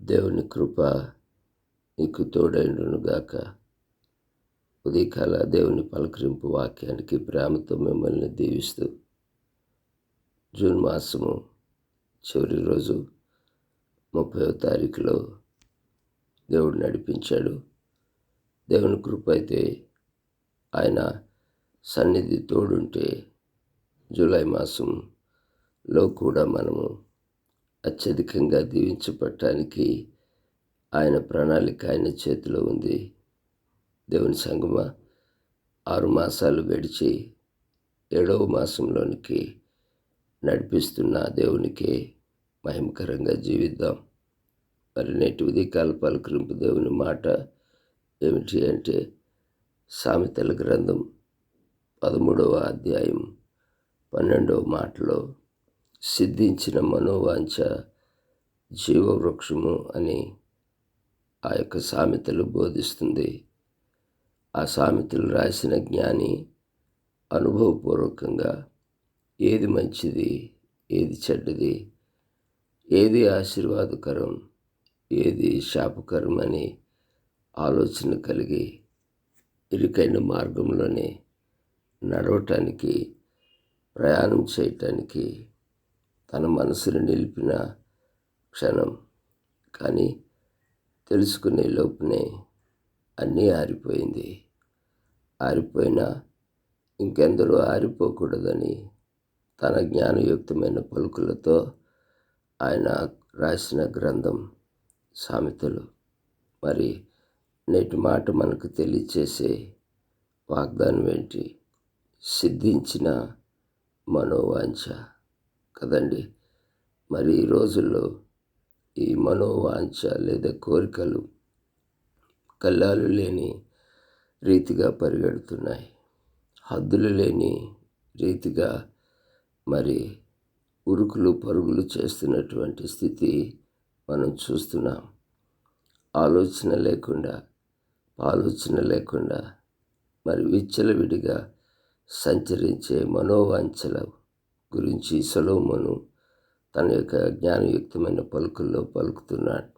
దేవుని కృప నీకు తోడైండునుగాక. ఉదయకాల దేవుని పలకరింపు వాక్యానికి ప్రేమతో మిమ్మల్ని దీవిస్తూ, జూన్ మాసము చివరి రోజు 30వ తారీఖులో దేవుడు నడిపించాడు. దేవుని కృప అయితే ఆయన సన్నిధి తోడుంటే జూలై మాసంలో కూడా మనము అత్యధికంగా దీవించబడటానికి ఆయన ప్రణాళిక ఆయన చేతిలో ఉంది. దేవుని సంగమా, 6 మాసాలు గడిచి 7వ మాసంలోనికి నడిపిస్తున్న దేవునికే మహిమకరంగా జీవిద్దాం. మరి నేటి ఉదయకాల పలకరింపు దేవుని మాట ఏమిటి అంటే, సామెతల గ్రంథం 13వ అధ్యాయం 12వ మాటలో, సిద్ధించిన మనోవాంఛ జీవవృక్షము అని ఆ యొక్క సామెతలు బోధిస్తుంది. ఆ సామెతలు రాసిన జ్ఞాని అనుభవపూర్వకంగా ఏది మంచిది, ఏది చెడ్డది, ఏది ఆశీర్వాదకరం, ఏది శాపకరం అని ఆలోచన కలిగి ఇరుకైన మార్గంలోనే నడవటానికి, ప్రయాణం చేయటానికి తన మనసును నిలిపిన క్షణం. కానీ తెలుసుకునే లోపునే అన్నీ ఆరిపోయింది. ఆరిపోయినా ఇంకెందరూ ఆరిపోకూడదని తన జ్ఞానయుక్తమైన పలుకులతో ఆయన రాసిన గ్రంథం సామెతలు. మరి నేటి మాట మనకు తెలియచేసే వాగ్దానం ఏంటి? సిద్ధించిన మనోవాంఛ కదండి. మరి ఈ రోజుల్లో ఈ మనోవాంఛ లేదా కోరికలు కల్లాలు లేని రీతిగా పరిగెడుతున్నాయి. హద్దులు లేని రీతిగా మరి ఉరుకులు పరుగులు చేస్తున్నటువంటి స్థితి మనం చూస్తున్నాం. ఆలోచన లేకుండా మరి విచ్చలవిడిగా సంచరించే మనోవాంఛల గురించి సొలొమోను తన యొక్క జ్ఞానయుక్తమైన పలుకుల్లో పలుకుతున్నాడు.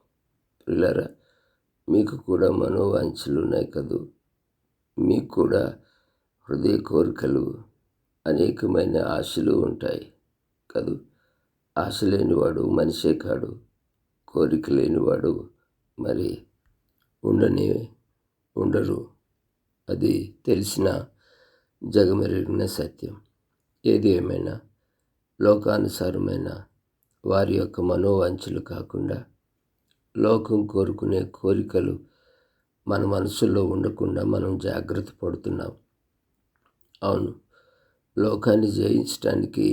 పిల్లరా, మీకు కూడా మనోవాంఛలు ఉన్నాయి కదూ. మీకు కూడా హృదయ కోరికలు, అనేకమైన ఆశలు ఉంటాయి కదూ. ఆశ లేనివాడు మనిషే కాడు, కోరిక లేనివాడు మరి ఉండరు. అది తెలిసిన జగమెరిగిన సత్యం. ఏది ఏమైనా లోకానుసారమైన వారి యొక్క మనోవాంఛలు కాకుండా లోకం కోరుకునే కోరికలు మన మనసులో ఉండకుండా మనం జాగ్రత్త పడుతున్నాం. అవును, లోకాన్ని జయించడానికి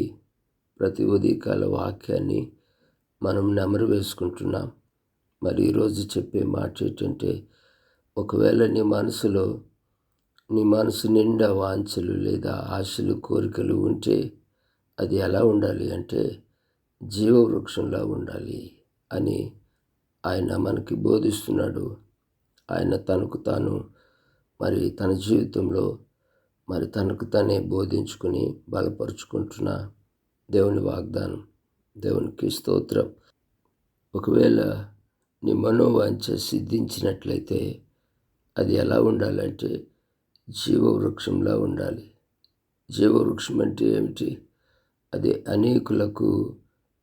ప్రతి ఉదయకాల వాక్యాన్ని మనం నెమరు వేసుకుంటున్నాం. మరి ఈరోజు చెప్పే మాట ఏంటంటే, ఒకవేళ నీ మనసు నిండా వాంఛలు లేదా ఆశలు, కోరికలు ఉంటే అది ఎలా ఉండాలి అంటే జీవవృక్షంలా ఉండాలి అని ఆయన మనకి బోధిస్తున్నాడు. ఆయన తనకు తాను మరి తన జీవితంలో మరి తనకు తానే బోధించుకుని బలపరుచుకుంటున్న దేవుని వాగ్దానం. దేవునికి స్తోత్రం. ఒకవేళ నీ మనోవాంఛ సిద్ధించినట్లయితే అది ఎలా ఉండాలంటే జీవవృక్షంలా ఉండాలి. జీవవృక్షం అంటే ఏమిటి? అది అనేకులకు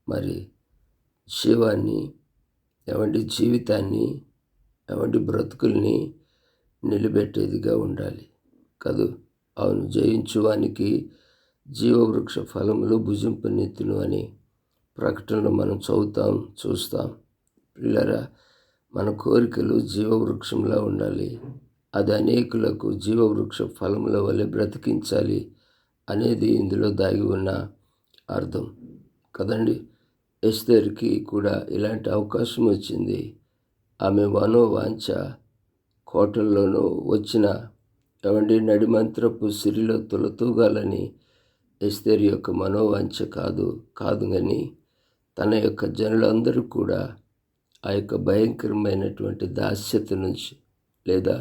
మరి జీవితాన్ని బ్రతుకుల్ని నిలబెట్టేదిగా ఉండాలి కదూ. అవును, జయించువానికి జీవవృక్ష ఫలములు భుజింపనెత్తును అని ప్రకటనలో మనం చూస్తాం. పిల్లరా, మన కోరికలు జీవవృక్షంలా ఉండాలి. అది అనేకులకు జీవవృక్ష ఫలముల వలె బ్రతికించాలి అనేది ఇందులో దాగి ఉన్న అర్థం కదండి. ఎస్తేరుకి కూడా ఇలాంటి అవకాశం వచ్చింది. ఆమె మనోవాంఛ కోటల్లోనూ వచ్చిన నడిమంత్రపు సిరిలో తొలతూగాలని ఎస్తేరు యొక్క మనోవాంఛ కాదు కానీ తన యొక్క జనులందరూ కూడా ఆ యొక్క భయంకరమైనటువంటి దాస్యత నుంచి లేదా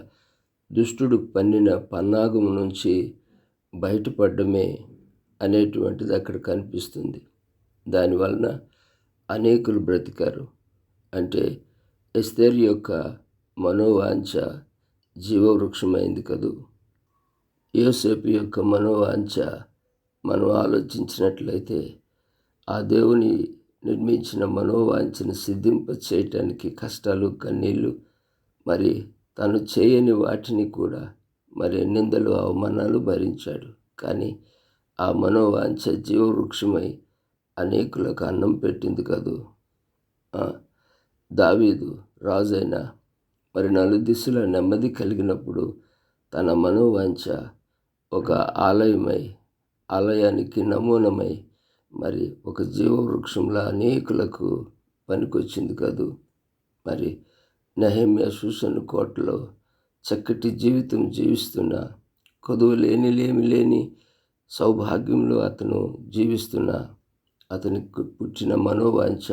దుష్టుడు పన్నిన పన్నాగం నుంచి బయటపడమే అనేటువంటిది అక్కడ కనిపిస్తుంది. దానివలన అనేకులు బ్రతికారు. అంటే ఎస్తేరు యొక్క మనోవాంఛ జీవవృక్షమైంది కదూ. యోసేపు యొక్క మనోవాంఛ మనం ఆలోచించినట్లయితే ఆ దేవుని నిర్మించిన మనోవాంఛను సిద్ధింప చేయటానికి కష్టాలు, కన్నీళ్ళు, మరి తను చేయని వాటిని కూడా మరి నిందలు, అవమానాలు భరించాడు. కానీ ఆ మనోవాంఛ జీవవృక్షమై అనేకులకు అన్నం పెట్టింది కదూ. దావీదు రాజైన మరి నలుదిశల నెమ్మది కలిగినప్పుడు తన మనోవాంఛ ఒక ఆలయానికి నమూనమై మరి ఒక జీవవృక్షంలో అనేకులకు పనికొచ్చింది కదూ. మరి నెహెమ్యా షూషను కోటలో చక్కటి జీవితం జీవిస్తున్న, కొదువు లేని సౌభాగ్యంలో అతను జీవిస్తున్న అతనికి పుట్టిన మనోవాంఛ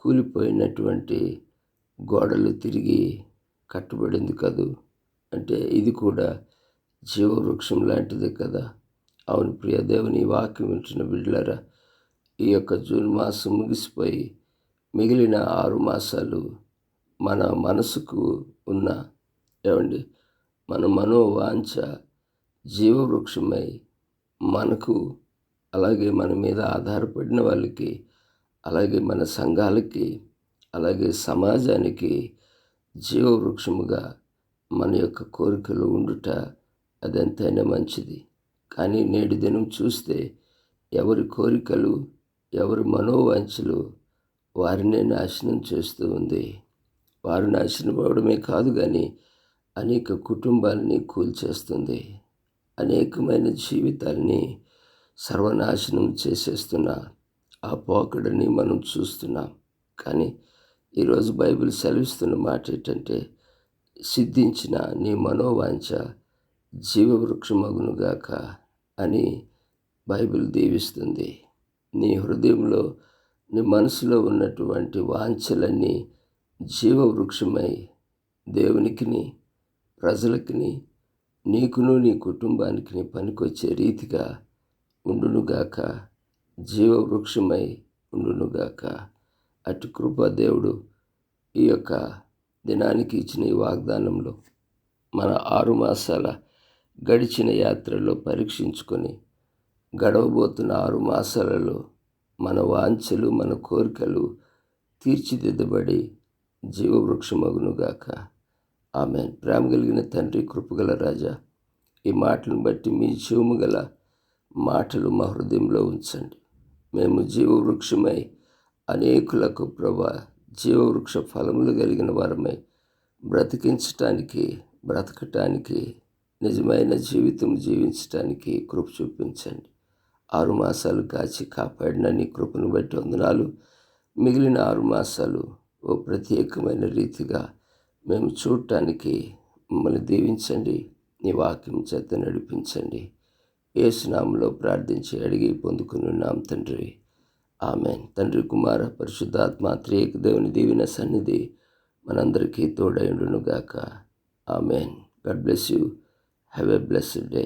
కూలిపోయినటువంటి గోడలు తిరిగి కట్టబడింది కదూ. అంటే ఇది కూడా జీవవృక్షం లాంటిదే కదా. అవును ప్రియ దేవుని వాక్యం వింటున్న బిడ్డలారా, ఈ యొక్క జూన్ మాసం ముగిసిపోయి మిగిలిన 6 మాసాలు మన మనసుకు ఉన్న మన మనోవాంఛ జీవవృక్షమై మనకు, అలాగే మన మీద ఆధారపడిన వాళ్ళకి, అలాగే మన సంఘాలకి, అలాగే సమాజానికి జీవవృక్షముగా మన యొక్క కోరికలు ఉండుట అదెంతైనా మంచిది. కానీ నేటి దినం చూస్తే ఎవరి కోరికలు, ఎవరి మనోవాంఛలు వారినే నాశనం చేస్తూ ఉంది. వారు నాశనం అవ్వడమే కాదు కానీ అనేక కుటుంబాలని కూల్చేస్తుంది, అనేకమైన జీవితాలని సర్వనాశనం చేసేస్తున్న ఆ పోకడని మనం చూస్తున్నాం. కానీ ఈరోజు బైబిల్ సెలవిస్తున్న మాట ఏంటంటే, సిద్ధించిన నీ మనోవాంఛ జీవవృక్షమగునుగాక అని బైబిల్ దీవిస్తుంది. నీ హృదయంలో, నీ మనసులో ఉన్నటువంటి వాంఛలన్నీ జీవవృక్షమై దేవునికిని, ప్రజలకిని, నీకును నీ కుటుంబానికి పనికొచ్చే రీతిగా ఉండునుగాక, జీవవృక్షమై ఉండునుగాక. అటు కృప దేవుడు ఈ యొక్క దినానికి ఇచ్చిన ఈ వాగ్దానంలో మన 6 మాసాల గడిచిన యాత్రలో పరీక్షించుకొని గడవబోతున్న 6 మాసాలలో మన వాంఛలు, మన కోరికలు తీర్చిదిద్దబడి జీవవృక్షమగునుగాక. ఆమేన్. ప్రేమ కలిగిన తండ్రి, కృపగల రాజా, ఈ మాటలను బట్టి మీ జీవము గల మాటలు మా హృదయంలో ఉంచండి. మేము జీవవృక్షమై అనేకులకు ప్రభా జీవవృక్ష ఫలములు కలిగిన వారమై బ్రతకటానికి నిజమైన జీవితం జీవించటానికి కృప చూపించండి. 6 మాసాలు కాచి కాపాడిన నీ కృపను బట్టి వందనాలు. మిగిలిన 6 మాసాలు ఓ ప్రత్యేకమైన రీతిగా మేము చూడటానికి మమ్మల్ని దీవించండి. నీ వాక్యం చేత నడిపించండి. యేసు నామములో ప్రార్థించి అడిగి పొందుకున్నాం తండ్రి. ఆమేన్. తండ్రి, కుమార, పరిశుద్ధాత్మ త్రియేక దేవుని దీవెన సన్నిధి మనందరికీ తోడైండునుగాక. Amen. God bless you. Have a blessed day.